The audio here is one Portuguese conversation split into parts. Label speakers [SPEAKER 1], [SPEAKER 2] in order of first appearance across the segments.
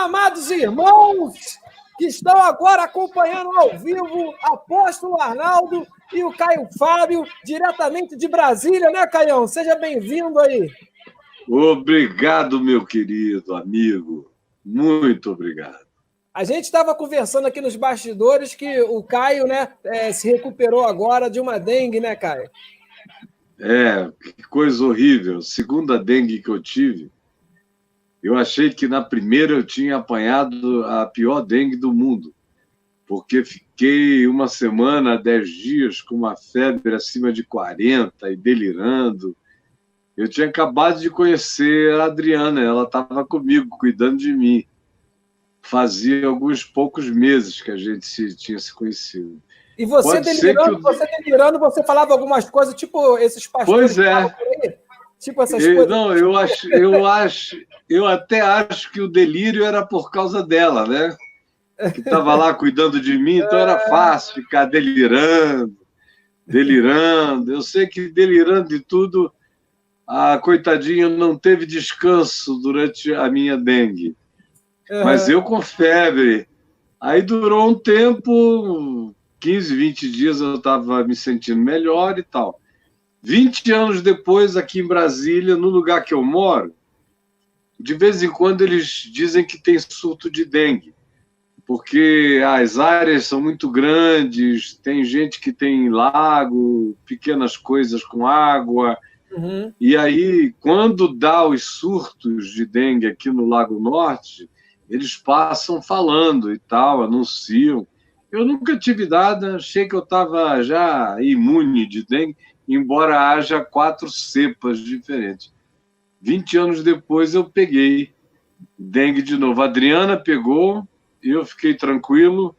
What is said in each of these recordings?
[SPEAKER 1] amados irmãos que estão agora acompanhando ao vivo Apóstolo Arnaldo e o Caio Fábio, diretamente de Brasília, né, Caião? Seja bem-vindo aí.
[SPEAKER 2] Obrigado, meu querido amigo. Muito obrigado.
[SPEAKER 1] A gente estava conversando aqui nos bastidores que o Caio, né, se recuperou agora de uma dengue, né, Caio?
[SPEAKER 2] Que coisa horrível. Segunda dengue que eu tive, eu achei que na primeira eu tinha apanhado a pior dengue do mundo, porque fiquei uma semana, 10 dias, com uma febre acima de 40 e delirando. Eu tinha acabado de conhecer a Adriana, ela estava comigo, cuidando de mim. Fazia alguns poucos meses que a gente tinha se conhecido.
[SPEAKER 1] E você delirando, você falava algumas coisas, tipo esses pastores.
[SPEAKER 2] Pois é.
[SPEAKER 1] Tipo essas coisas.
[SPEAKER 2] Não, eu até acho que o delírio era por causa dela, né? Que estava lá cuidando de mim, então era fácil ficar delirando. Eu sei que delirando de tudo, a coitadinha não teve descanso durante a minha dengue. Mas eu com febre. Aí durou um tempo, 15, 20 dias eu estava me sentindo melhor e tal. 20 anos depois, aqui em Brasília, no lugar que eu moro, de vez em quando eles dizem que tem surto de dengue, porque as áreas são muito grandes, tem gente que tem lago, pequenas coisas com água. E aí, quando dá os surtos de dengue aqui no Lago Norte, eles passam falando e tal, anunciam. Eu nunca tive nada, achei que eu estava já imune de dengue, embora haja 4 cepas diferentes. 20 anos depois eu peguei dengue de novo. A Adriana pegou, eu fiquei tranquilo,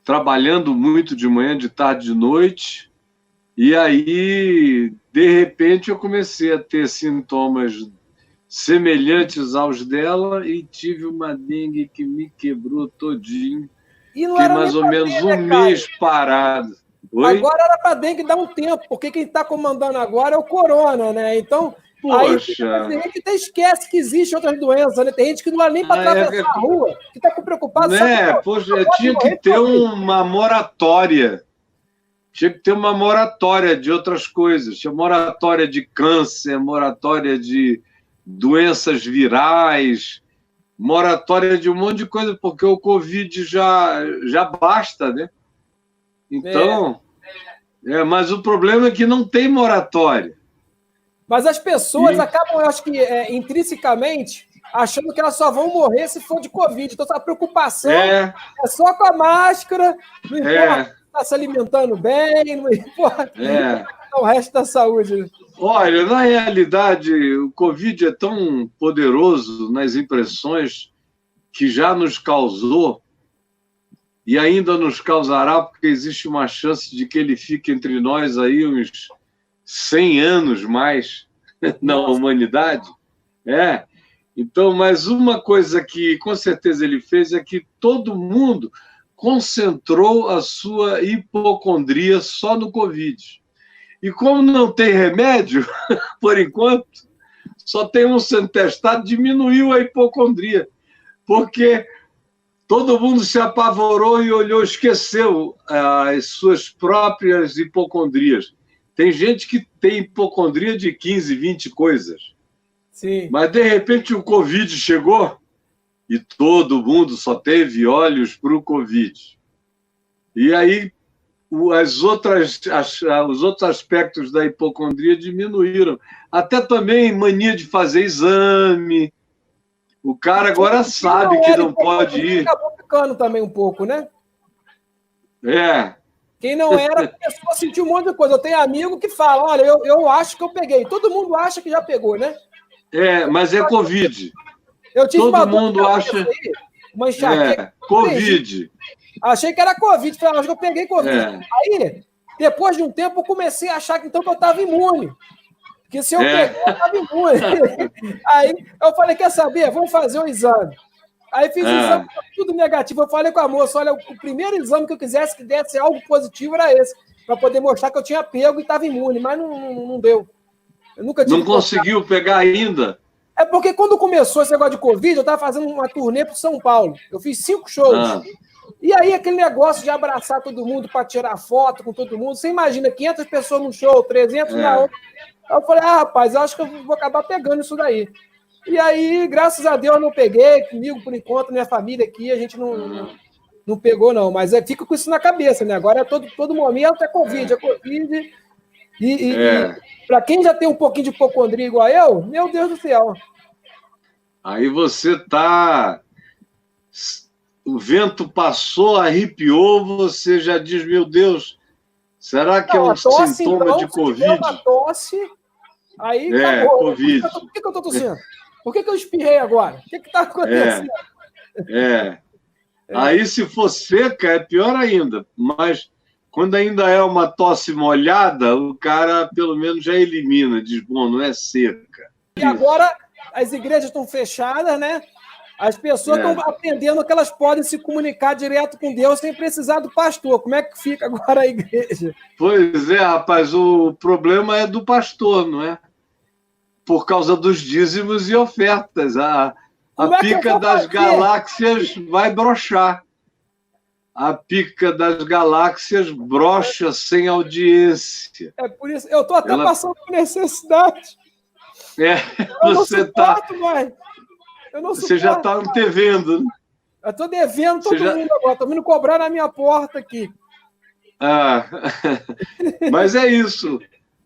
[SPEAKER 2] trabalhando muito de manhã, de tarde, de noite. E aí, de repente, eu comecei a ter sintomas semelhantes aos dela e tive uma dengue que me quebrou todinho. Fiquei mais ou menos um mês parado. Oi?
[SPEAKER 1] Agora era para dengue dar um tempo, porque quem está comandando agora é o corona, né? Então,
[SPEAKER 2] poxa.
[SPEAKER 1] Aí tem gente que até esquece que existem outras doenças, né? Tem gente que não dá nem para atravessar a rua, que está preocupado.
[SPEAKER 2] Né? Poxa, tinha que ter uma moratória. Tinha que ter uma moratória de outras coisas. Tinha moratória de câncer, moratória de doenças virais, moratória de um monte de coisa, porque o Covid já basta, né? Então, mas o problema é que não tem moratória.
[SPEAKER 1] Mas as pessoas acabam, eu acho que intrinsecamente, achando que elas só vão morrer se for de Covid. Então, a preocupação é só com a máscara, não importa se está se alimentando bem, não importa o resto da saúde.
[SPEAKER 2] Olha, na realidade, o Covid é tão poderoso nas impressões que já nos causou e ainda nos causará, porque existe uma chance de que ele fique entre nós aí uns 100 anos mais na humanidade. Então, mas uma coisa que com certeza ele fez é que todo mundo concentrou a sua hipocondria só no Covid. E como não tem remédio, por enquanto, só tem um sendo testado, diminuiu a hipocondria, porque todo mundo se apavorou e olhou, esqueceu as suas próprias hipocondrias. Tem gente que tem hipocondria de 15, 20 coisas.
[SPEAKER 1] Sim.
[SPEAKER 2] Mas, de repente, o Covid chegou e todo mundo só teve olhos para o Covid. E aí os outros aspectos da hipocondria diminuíram. Até também mania de fazer exame. O cara agora sabe que não pode ir.
[SPEAKER 1] Acabou ficando também um pouco, né? Quem não era, começou a sentir um monte de coisa. Eu tenho amigo que fala, olha, eu acho que eu peguei. Todo mundo acha que já pegou, né?
[SPEAKER 2] Mas é Covid.
[SPEAKER 1] Eu tive
[SPEAKER 2] todo mundo acha...
[SPEAKER 1] uma enxaqueca.
[SPEAKER 2] Covid.
[SPEAKER 1] Achei que era Covid. Falei, acho que eu peguei Covid. Aí, depois de um tempo, eu comecei a achar que então que eu estava imune. Porque se eu peguei, eu estava imune. Aí eu falei, quer saber? Vamos fazer um exame. Aí fiz o exame, tudo negativo. Eu falei com a moça, olha, o primeiro exame que eu quisesse que desse algo positivo era esse, para poder mostrar que eu tinha pego e estava imune, mas não deu. Eu nunca tive.
[SPEAKER 2] Não conseguiu pegar ainda?
[SPEAKER 1] É porque quando começou esse negócio de Covid, eu estava fazendo uma turnê para São Paulo. Eu fiz 5 shows. E aí aquele negócio de abraçar todo mundo para tirar foto com todo mundo. Você imagina, 500 pessoas no show, 300 na outra. Aí eu falei, rapaz, eu acho que eu vou acabar pegando isso daí. E aí, graças a Deus, eu não peguei. Comigo, por enquanto, minha família aqui, a gente não pegou, não. Mas fica com isso na cabeça, né? Agora, todo momento é Covid, é Covid. E para quem já tem um pouquinho de hipocondria igual eu, meu Deus do céu.
[SPEAKER 2] Aí você tá... O vento passou, arrepiou, você já diz, meu Deus, será que é um sintoma
[SPEAKER 1] então,
[SPEAKER 2] de Covid?
[SPEAKER 1] Uma tosse, aí acabou.
[SPEAKER 2] Covid.
[SPEAKER 1] Por que eu estou tossindo? Por que eu espirrei agora? O que está acontecendo?
[SPEAKER 2] Aí, se for seca, é pior ainda. Mas, quando ainda é uma tosse molhada, o cara, pelo menos, já elimina. Diz, bom, não é seca.
[SPEAKER 1] E agora, as igrejas estão fechadas, né? As pessoas estão aprendendo que elas podem se comunicar direto com Deus sem precisar do pastor. Como é que fica agora a igreja?
[SPEAKER 2] Pois é, rapaz, o problema é do pastor, não é? Por causa dos dízimos e ofertas. A pica das galáxias vai brochar. A pica das galáxias brocha sem audiência.
[SPEAKER 1] É por isso. Eu estou até passando por necessidade.
[SPEAKER 2] Você está...
[SPEAKER 1] Você
[SPEAKER 2] já está antevendo, né?
[SPEAKER 1] Eu estou devendo todo mundo agora. Estou vindo cobrar na minha porta aqui.
[SPEAKER 2] Mas é isso.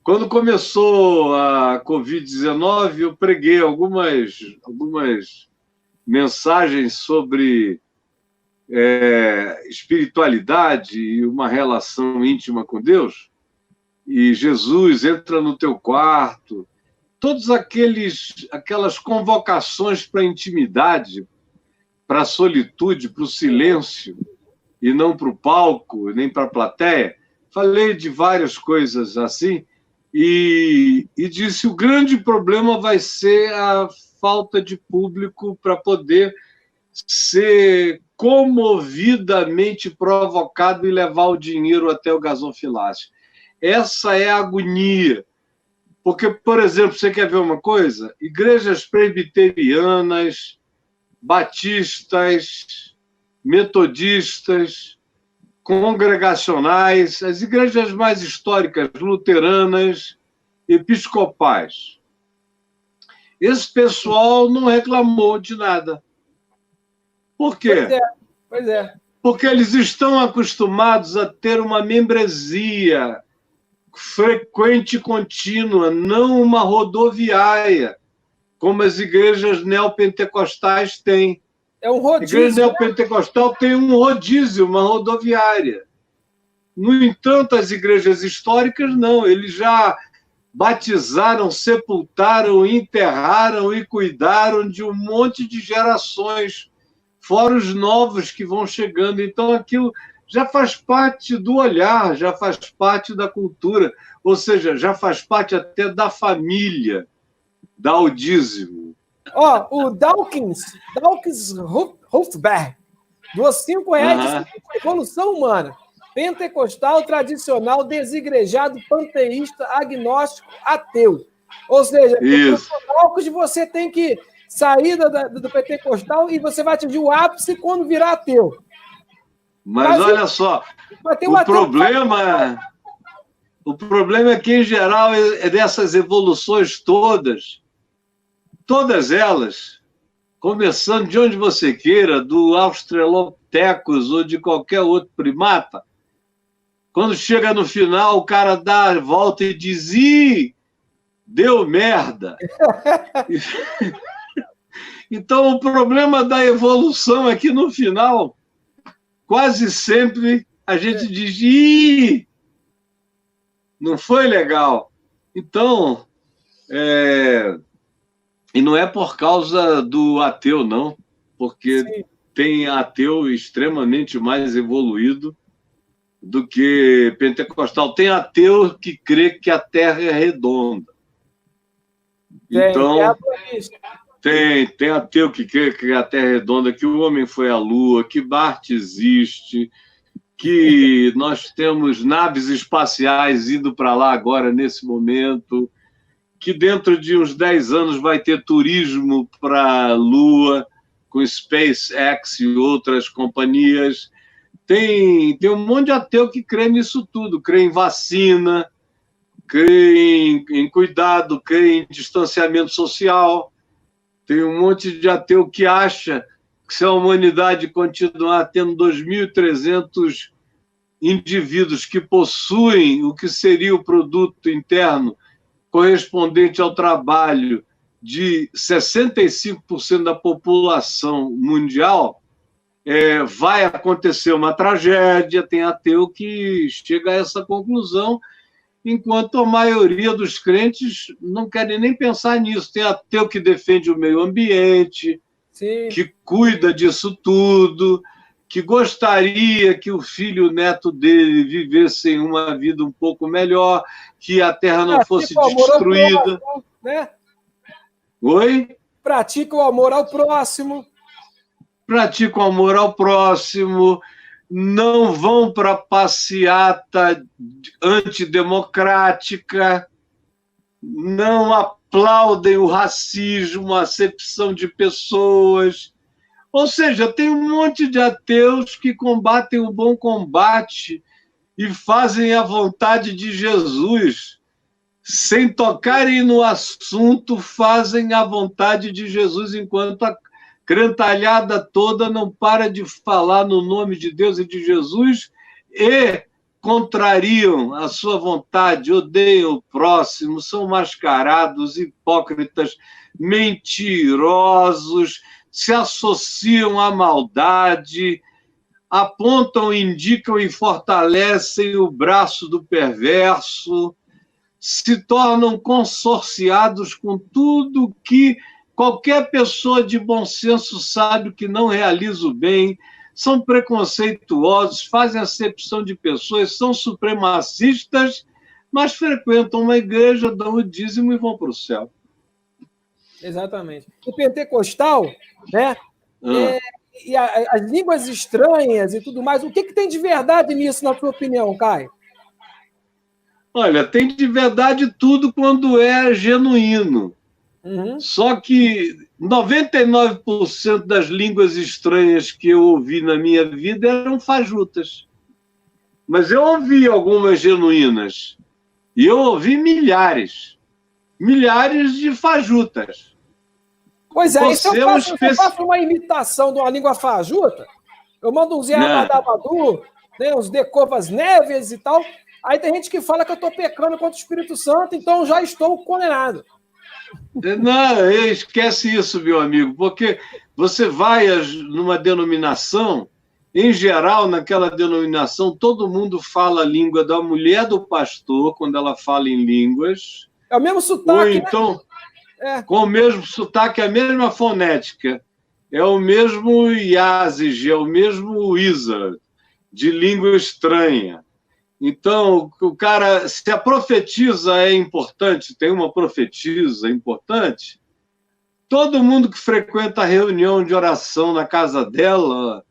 [SPEAKER 2] Quando começou a Covid-19, eu preguei algumas mensagens sobre espiritualidade e uma relação íntima com Deus. E Jesus entra no teu quarto. Todas aquelas convocações para a intimidade, para a solitude, para o silêncio, e não para o palco, nem para a plateia. Falei de várias coisas assim, e disse o grande problema vai ser a falta de público para poder ser comovidamente provocado e levar o dinheiro até o gasofilácio. Essa é a agonia. Porque, por exemplo, você quer ver uma coisa? Igrejas presbiterianas, batistas, metodistas, congregacionais, as igrejas mais históricas, luteranas, episcopais. Esse pessoal não reclamou de nada. Por quê?
[SPEAKER 1] Pois é.
[SPEAKER 2] Porque eles estão acostumados a ter uma membresia frequente e contínua, não uma rodoviária, como as igrejas neopentecostais têm.
[SPEAKER 1] É um rodízio.
[SPEAKER 2] A igreja neopentecostal tem um rodízio, uma rodoviária. No entanto, as igrejas históricas não, eles já batizaram, sepultaram, enterraram e cuidaram de um monte de gerações, fora os novos que vão chegando. Então, aquilo já faz parte do olhar, já faz parte da cultura, ou seja, já faz parte até da família, dá o dízimo.
[SPEAKER 1] O Dawkins Hofberg doou R$5 de evolução humana, pentecostal, tradicional, desigrejado, panteísta, agnóstico, ateu. Ou seja, Dawkins, você tem que sair do pentecostal e você vai atingir o ápice quando virar ateu.
[SPEAKER 2] Mas olha só, o problema é que, em geral, dessas evoluções todas elas, começando de onde você queira, do Australopithecus ou de qualquer outro primata, quando chega no final, o cara dá a volta e diz, deu merda. Então, o problema da evolução é que, no final, quase sempre a gente diz, não foi legal. Então, e não é por causa do ateu, não, porque tem ateu extremamente mais evoluído do que pentecostal. Tem ateu que crê que a Terra é redonda. Então, tem ateu que crê que a Terra é redonda, que o homem foi à Lua, que Marte existe, que nós temos naves espaciais indo para lá agora, nesse momento, que dentro de uns 10 anos vai ter turismo para a Lua, com SpaceX e outras companhias. Tem um monte de ateu que crê nisso tudo, crê em vacina, crê em cuidado, crê em distanciamento social. Tem um monte de ateu que acha que se a humanidade continuar tendo 2.300 indivíduos que possuem o que seria o produto interno correspondente ao trabalho de 65% da população mundial, vai acontecer uma tragédia. Tem ateu que chega a essa conclusão, enquanto a maioria dos crentes não querem nem pensar nisso. Tem ateu que defende o meio ambiente, sim, que cuida disso tudo, que gostaria que o filho e o neto dele vivessem uma vida um pouco melhor, que a terra não fosse destruída. Próximo, né? Oi?
[SPEAKER 1] Pratica o amor ao próximo.
[SPEAKER 2] Pratica o amor ao próximo, não vão para passeata antidemocrática, não aplaudem o racismo, a acepção de pessoas. Ou seja, tem um monte de ateus que combatem o bom combate e fazem a vontade de Jesus. Sem tocarem no assunto, fazem a vontade de Jesus, enquanto a crentalhada toda não para de falar no nome de Deus e de Jesus e contrariam a sua vontade, odeiam o próximo, são mascarados, hipócritas, mentirosos, se associam à maldade, apontam, indicam e fortalecem o braço do perverso, se tornam consorciados com tudo que qualquer pessoa de bom senso sabe que não realiza o bem, são preconceituosos, fazem acepção de pessoas, são supremacistas, mas frequentam uma igreja, dão o dízimo e vão para o céu.
[SPEAKER 1] Exatamente. O pentecostal, né? E as línguas estranhas e tudo mais, o que tem de verdade nisso, na sua opinião, Caio?
[SPEAKER 2] Olha, tem de verdade tudo quando é genuíno. Uhum. Só que 99% das línguas estranhas que eu ouvi na minha vida eram fajutas. Mas eu ouvi algumas genuínas. E eu ouvi milhares de fajutas.
[SPEAKER 1] Pois é, se eu faço uma imitação de uma língua fajuta, eu mando um Zé Abadabadu, né, uns Decovas Neves e tal, aí tem gente que fala que eu estou pecando contra o Espírito Santo, então já estou condenado.
[SPEAKER 2] Não, esquece isso, meu amigo, porque você vai numa denominação, em geral, naquela denominação, todo mundo fala a língua da mulher do pastor, quando ela fala em línguas.
[SPEAKER 1] É o mesmo sotaque,
[SPEAKER 2] ou então, né? Com o mesmo sotaque, a mesma fonética. É o mesmo Yazid, é o mesmo Wizard, de língua estranha. Então, o cara, se a profetisa é importante, tem uma profetisa importante, todo mundo que frequenta a reunião de oração na casa dela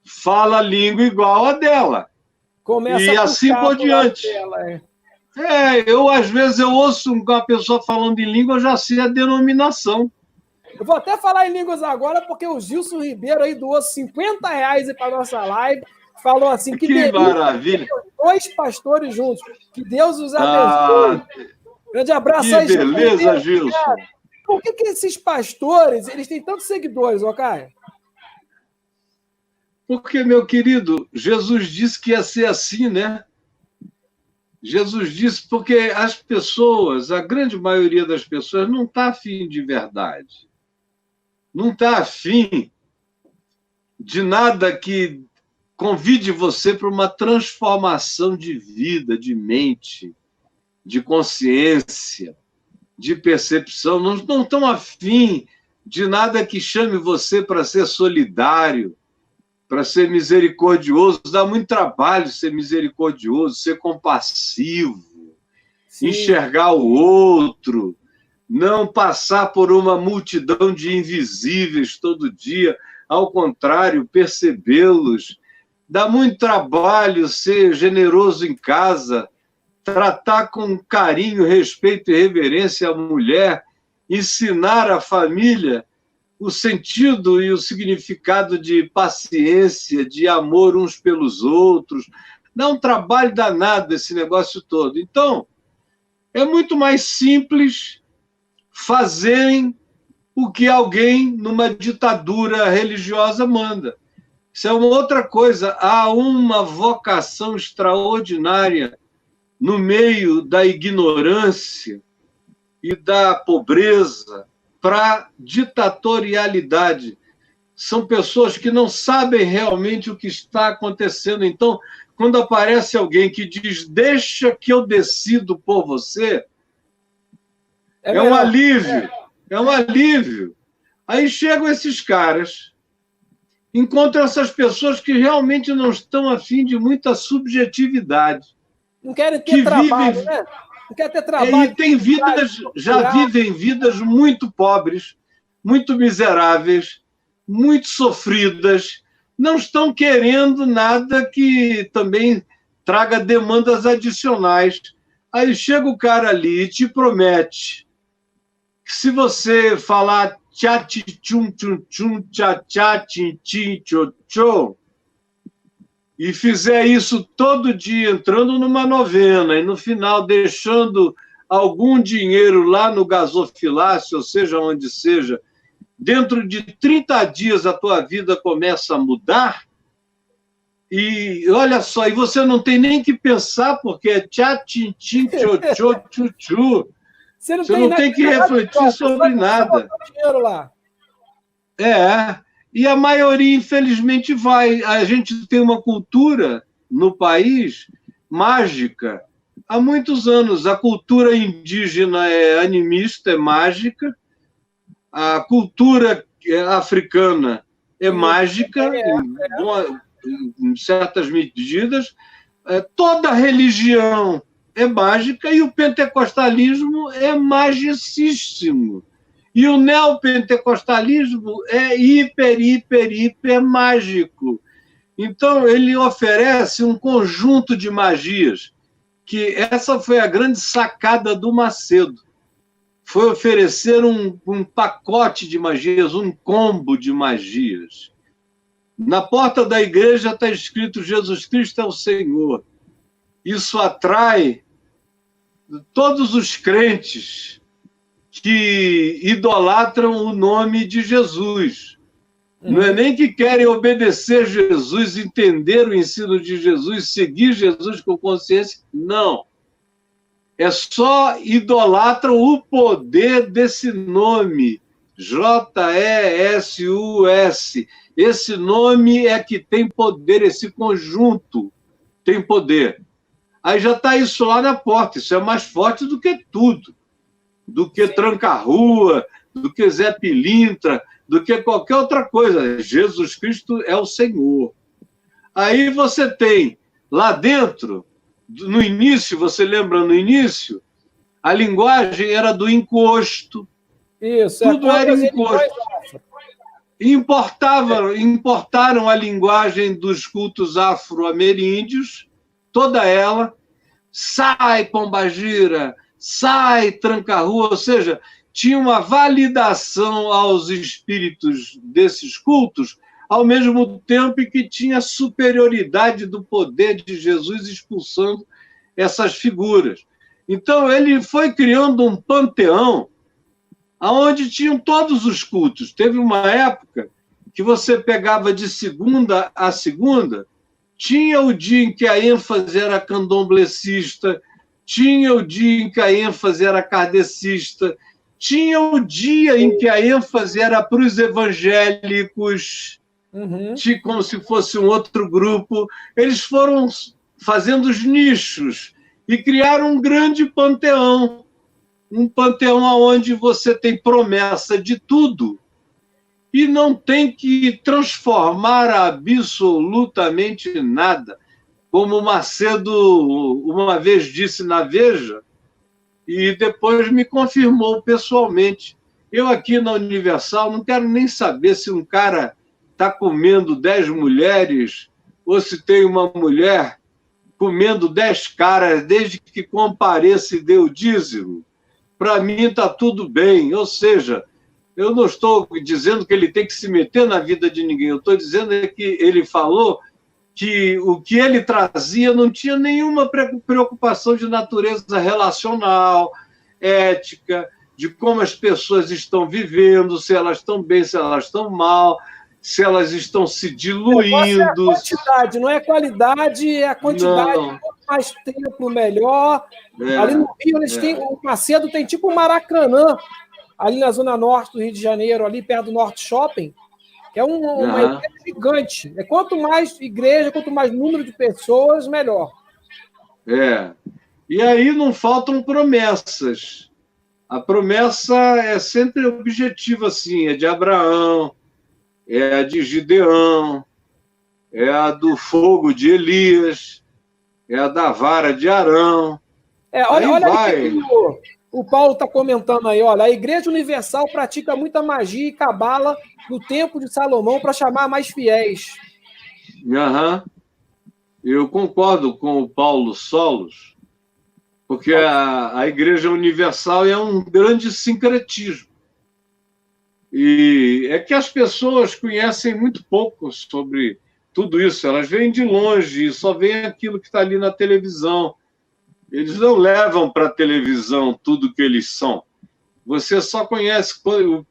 [SPEAKER 2] fala a língua igual a dela.
[SPEAKER 1] Começa
[SPEAKER 2] e assim por diante. Às vezes eu ouço uma pessoa falando em língua, eu já sei a denominação.
[SPEAKER 1] Eu vou até falar em línguas agora, porque o Gilson Ribeiro aí doou R$50 para a nossa live. Falou assim,
[SPEAKER 2] que maravilha.
[SPEAKER 1] 2 pastores juntos. Que Deus os abençoe. Grande abraço aí,
[SPEAKER 2] Gilson. Beleza, Gilson.
[SPEAKER 1] Por que esses pastores, eles têm tantos seguidores, ó, Caio?
[SPEAKER 2] Porque, meu querido, Jesus disse que ia ser assim, né? Jesus disse porque as pessoas, a grande maioria das pessoas, não está afim de verdade. Não está afim de nada que convide você para uma transformação de vida, de mente, de consciência, de percepção. Não estão afim de nada que chame você para ser solidário, para ser misericordioso. Dá muito trabalho ser misericordioso, ser compassivo, sim, enxergar o outro, não passar por uma multidão de invisíveis todo dia. Ao contrário, percebê-los. Dá muito trabalho ser generoso em casa, tratar com carinho, respeito e reverência a mulher, ensinar a família o sentido e o significado de paciência, de amor uns pelos outros. Dá um trabalho danado esse negócio todo. Então, é muito mais simples fazerem o que alguém numa ditadura religiosa manda. Isso é uma outra coisa. Há uma vocação extraordinária no meio da ignorância e da pobreza para ditatorialidade. São pessoas que não sabem realmente o que está acontecendo. Então, quando aparece alguém que diz, deixa que eu decido por você, é um alívio, é um alívio. Aí chegam esses caras, encontram essas pessoas que realmente não estão a fim de muita subjetividade.
[SPEAKER 1] Não querem ter trabalho,
[SPEAKER 2] vivem,
[SPEAKER 1] né? Não querem ter trabalho.
[SPEAKER 2] E tem vidas, já vivem vidas muito pobres, muito miseráveis, muito sofridas, não estão querendo nada que também traga demandas adicionais. Aí chega o cara ali e te promete que se você falar tchá-tchá-tchum-tchum-tchá-tchá-tim-tim-tchô-tchô e fizer isso todo dia, entrando numa novena e no final deixando algum dinheiro lá no gasofilácio, ou seja, onde seja, dentro de 30 dias a tua vida começa a mudar. E olha só, e você não tem nem que pensar, porque é tchá-tim-tim-tchô-tchô-tchô-tchô. Você não tem que refletir sobre nada. E a maioria, infelizmente, vai. A gente tem uma cultura no país mágica há muitos anos. A cultura indígena é animista, é mágica. A cultura africana é mágica, em certas medidas. Toda religião é mágica e o pentecostalismo é magicíssimo. E o neopentecostalismo é hiper mágico. Então, ele oferece um conjunto de magias, que essa foi a grande sacada do Macedo. Foi oferecer um pacote de magias, um combo de magias. Na porta da igreja está escrito Jesus Cristo é o Senhor. Isso atrai todos os crentes que idolatram o nome de Jesus. Não é nem que querem obedecer Jesus, entender o ensino de Jesus, seguir Jesus com consciência. Não. É só idolatram o poder desse nome, J-E-S-U-S. Esse nome é que tem poder, esse conjunto tem poder. Aí já está isso lá na porta, isso é mais forte do que tudo, do que tranca-rua, do que Zé Pilintra, do que qualquer outra coisa. Jesus Cristo é o Senhor. Aí você tem lá dentro, no início, você lembra no início, a linguagem era do encosto.
[SPEAKER 1] Isso,
[SPEAKER 2] tudo era encosto. Importaram a linguagem dos cultos afro-ameríndios, toda ela. Sai, pombagira, sai, tranca-rua, ou seja, tinha uma validação aos espíritos desses cultos, ao mesmo tempo que tinha superioridade do poder de Jesus expulsando essas figuras. Então, ele foi criando um panteão onde tinham todos os cultos. Teve uma época que você pegava de segunda a segunda, tinha o dia em que a ênfase era candomblecista, tinha o dia em que a ênfase era kardecista, tinha o dia em que a ênfase era para os evangélicos, como se fosse um outro grupo. Eles foram fazendo os nichos e criaram um grande panteão, um panteão onde você tem promessa de tudo e não tem que transformar absolutamente nada. Como Macedo uma vez disse na Veja, e depois me confirmou pessoalmente. Eu aqui na Universal não quero nem saber se um cara está comendo 10 mulheres ou se tem uma mulher comendo 10 caras, desde que compareça e dê o dízimo, para mim está tudo bem. Ou seja, eu não estou dizendo que ele tem que se meter na vida de ninguém, eu estou dizendo que ele falou que o que ele trazia não tinha nenhuma preocupação de natureza relacional, ética, de como as pessoas estão vivendo, se elas estão bem, se elas estão mal, se elas estão se diluindo.
[SPEAKER 1] É a quantidade, não é a qualidade, é a quantidade.
[SPEAKER 2] Não.
[SPEAKER 1] Quanto mais tempo, melhor. Ali no Rio, eles têm, o Macedo tem tipo um Maracanã, ali na zona norte do Rio de Janeiro, ali perto do Norte Shopping, que é uma igreja gigante. Quanto mais igreja, quanto mais número de pessoas, melhor.
[SPEAKER 2] E aí não faltam promessas. A promessa é sempre objetiva, assim, é de Abraão, é a de Gideão, é a do fogo de Elias, é a da vara de Arão.
[SPEAKER 1] Olha aí o Paulo está comentando aí, olha, a Igreja Universal pratica muita magia e cabala no Templo de Salomão para chamar mais fiéis.
[SPEAKER 2] Eu concordo com o Paulo Solos, porque a Igreja Universal é um grande sincretismo. E é que as pessoas conhecem muito pouco sobre tudo isso. Elas vêm de longe e só veem aquilo que está ali na televisão. Eles não levam para a televisão tudo o que eles são. Você só conhece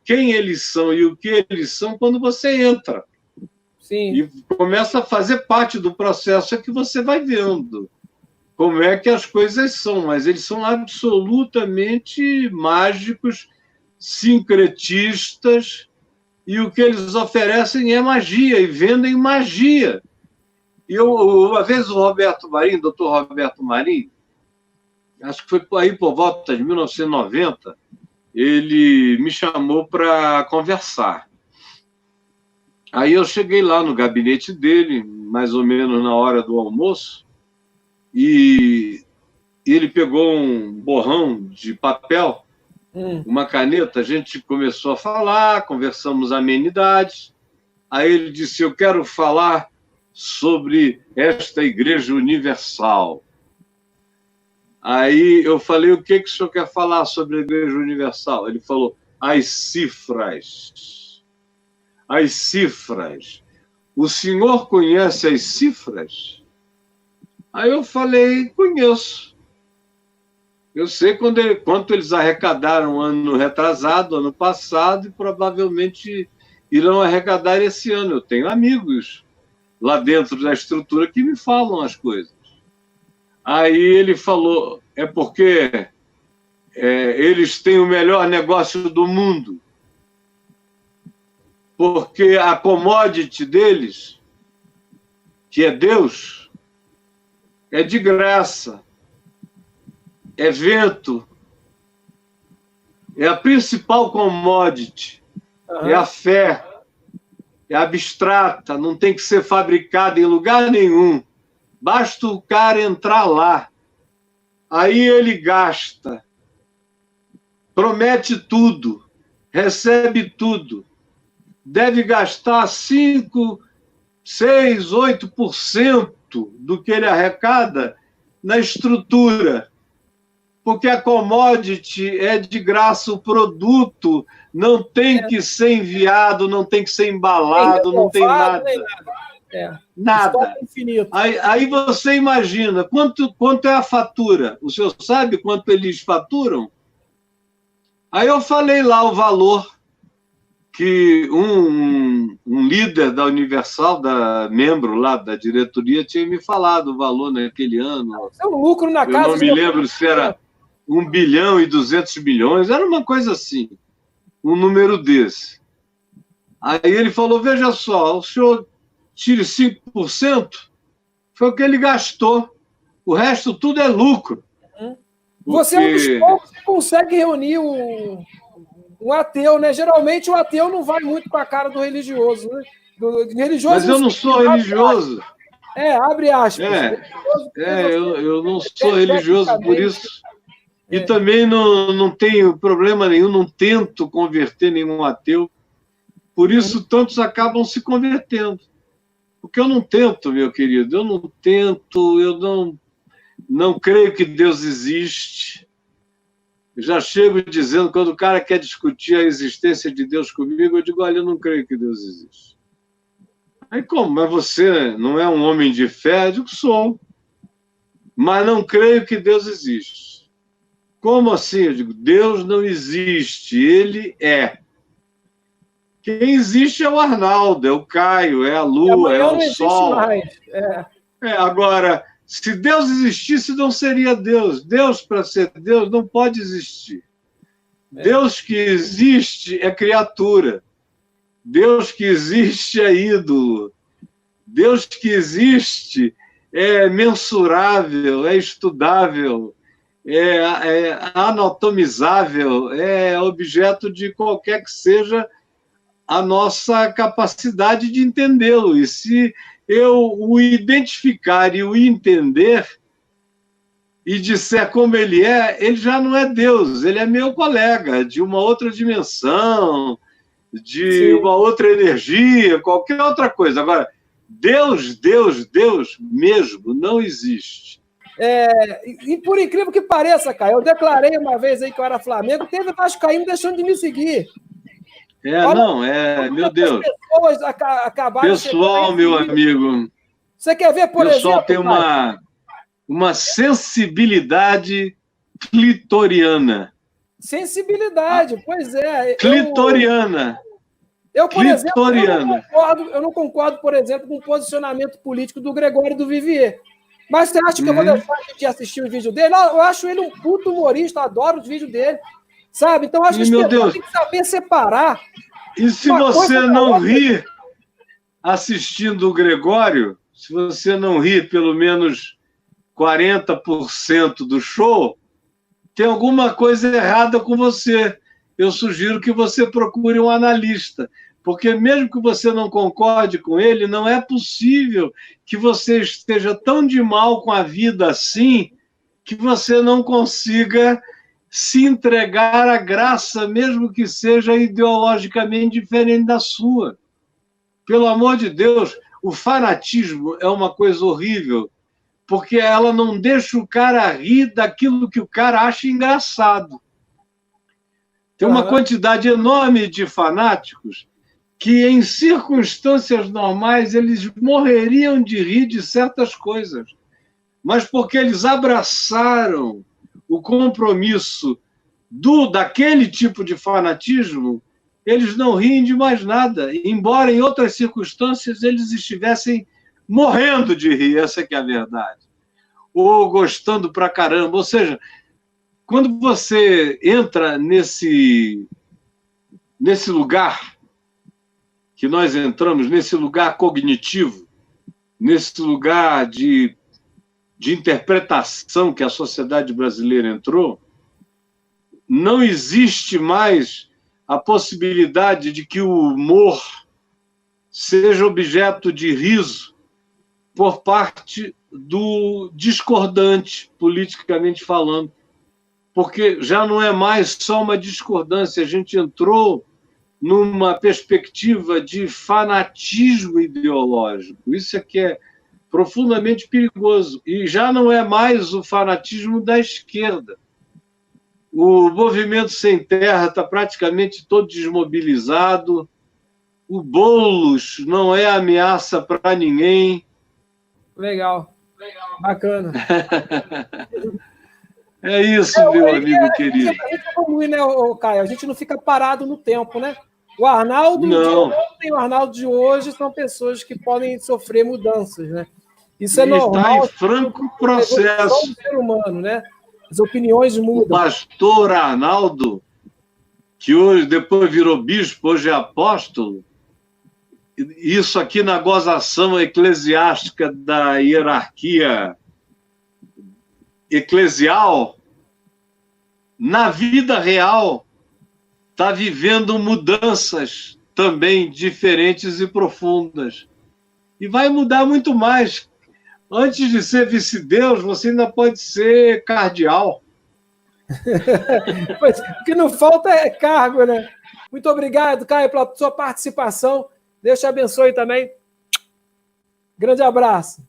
[SPEAKER 2] quem eles são e o que eles são quando você entra.
[SPEAKER 1] Sim.
[SPEAKER 2] E começa a fazer parte do processo que você vai vendo como é que as coisas são. Mas eles são absolutamente mágicos, sincretistas, e o que eles oferecem é magia, e vendem magia. E uma vez o Roberto Marinho, doutor Roberto Marinho, acho que foi aí por volta de 1990, ele me chamou para conversar. Aí eu cheguei lá no gabinete dele, mais ou menos na hora do almoço, e ele pegou um borrão de papel, uma caneta, a gente começou a falar, conversamos amenidades. Aí ele disse: eu quero falar sobre esta Igreja Universal. Aí eu falei: o que o senhor quer falar sobre a Igreja Universal? Ele falou: as cifras. As cifras. O senhor conhece as cifras? Aí eu falei: conheço. Eu sei quanto eles arrecadaram ano retrasado, ano passado, e provavelmente irão arrecadar esse ano. Eu tenho amigos lá dentro da estrutura que me falam as coisas. Aí ele falou: é porque eles têm o melhor negócio do mundo. Porque a commodity deles, que é Deus, é de graça. É vento, é a principal commodity, é a fé, é abstrata, não tem que ser fabricada em lugar nenhum, basta o cara entrar lá, aí ele gasta, promete tudo, recebe tudo, deve gastar 5%, 6%, 8% do que ele arrecada na estrutura, porque a commodity é de graça, o produto não tem que ser enviado, não tem que ser embalado, não tem nada. Nada. Aí você imagina, quanto é a fatura? O senhor sabe quanto eles faturam? Aí eu falei lá o valor que um líder da Universal, membro lá da diretoria, tinha me falado o valor naquele ano.
[SPEAKER 1] É um lucro na casa.
[SPEAKER 2] Eu não me lembro se era 1 bilhão e 200 milhões, era uma coisa assim, um número desse. Aí ele falou: veja só, o senhor tire 5%, foi o que ele gastou, o resto tudo é lucro.
[SPEAKER 1] Você é um dos poucos que consegue reunir um ateu, né? Geralmente o ateu não vai muito com a cara do religioso, né?
[SPEAKER 2] Mas eu não sou religioso.
[SPEAKER 1] Abre aspas.
[SPEAKER 2] Eu não sou religioso por isso. E também não tenho problema nenhum, não tento converter nenhum ateu. Por isso, tantos acabam se convertendo. Porque eu não tento, meu querido, eu não tento, eu não creio que Deus existe. Eu já chego dizendo, quando o cara quer discutir a existência de Deus comigo, eu digo, olha, eu não creio que Deus existe. Aí como? Mas você não é um homem de fé? Eu digo, sou. Mas não creio que Deus existe. Como assim? Eu digo, Deus não existe, Ele é. Quem existe é o Arnaldo, é o Caio, é a Lua, é o Sol. Agora, se Deus existisse, não seria Deus. Deus, para ser Deus, não pode existir. Deus que existe é criatura. Deus que existe é ídolo. Deus que existe é mensurável, é estudável, é anatomizável, é objeto de qualquer que seja a nossa capacidade de entendê-lo. E se eu o identificar e o entender e disser como ele já não é Deus, ele é meu colega de uma outra dimensão, de uma outra energia, qualquer outra coisa. Agora, Deus mesmo não existe.
[SPEAKER 1] E por incrível que pareça, cara, eu declarei uma vez aí que eu era Flamengo, teve vascaíno deixando de me seguir.
[SPEAKER 2] Meu Deus.
[SPEAKER 1] Pessoas acabaram
[SPEAKER 2] pessoal, meu amigo.
[SPEAKER 1] Você quer ver, por exemplo... O
[SPEAKER 2] pessoal tem uma sensibilidade clitoriana.
[SPEAKER 1] Sensibilidade, pois é.
[SPEAKER 2] Clitoriana.
[SPEAKER 1] Eu, por exemplo, eu não concordo, por exemplo, com o posicionamento político do Gregório do Vivier. Mas você acha que eu vou deixar de assistir o vídeo dele? Eu acho ele um puto humorista, adoro os vídeos dele. Sabe? Então, acho que as pessoas têm que saber separar.
[SPEAKER 2] E se você não rir assistindo o Gregório, se você não rir pelo menos 40% do show, tem alguma coisa errada com você. Eu sugiro que você procure um analista, porque mesmo que você não concorde com ele, não é possível que você esteja tão de mal com a vida assim que você não consiga se entregar à graça, mesmo que seja ideologicamente diferente da sua. Pelo amor de Deus, o fanatismo é uma coisa horrível, porque ela não deixa o cara rir daquilo que o cara acha engraçado. Tem uma quantidade enorme de fanáticos que, em circunstâncias normais, eles morreriam de rir de certas coisas. Mas porque eles abraçaram o compromisso daquele tipo de fanatismo, eles não riem de mais nada, embora em outras circunstâncias eles estivessem morrendo de rir, essa que é a verdade. Ou gostando pra caramba. Ou seja, quando você entra nesse lugar que nós entramos, nesse lugar cognitivo, nesse lugar de interpretação que a sociedade brasileira entrou, não existe mais a possibilidade de que o humor seja objeto de riso por parte do discordante, politicamente falando. Porque já não é mais só uma discordância, a gente entrou numa perspectiva de fanatismo ideológico. Isso é que é profundamente perigoso. E já não é mais o fanatismo da esquerda. O movimento Sem Terra está praticamente todo desmobilizado. O Boulos não é ameaça para ninguém.
[SPEAKER 1] Legal. Bacana.
[SPEAKER 2] É isso, meu amigo querido.
[SPEAKER 1] A gente evolui, né, Caio? A gente não fica parado no tempo, né? O Arnaldo de ontem e o Arnaldo de hoje são pessoas que podem sofrer mudanças, né? Isso é normal.
[SPEAKER 2] Está em franco processo.
[SPEAKER 1] Do ser humano, né? As opiniões mudam.
[SPEAKER 2] O pastor Arnaldo, que hoje depois virou bispo, hoje é apóstolo, isso aqui na gozação eclesiástica da hierarquia eclesial, na vida real, está vivendo mudanças também diferentes e profundas. E vai mudar muito mais. Antes de ser vice-deus, você ainda pode ser cardeal.
[SPEAKER 1] Pois, o que não falta é cargo, né? Muito obrigado, Caio, pela sua participação. Deus te abençoe também. Grande abraço.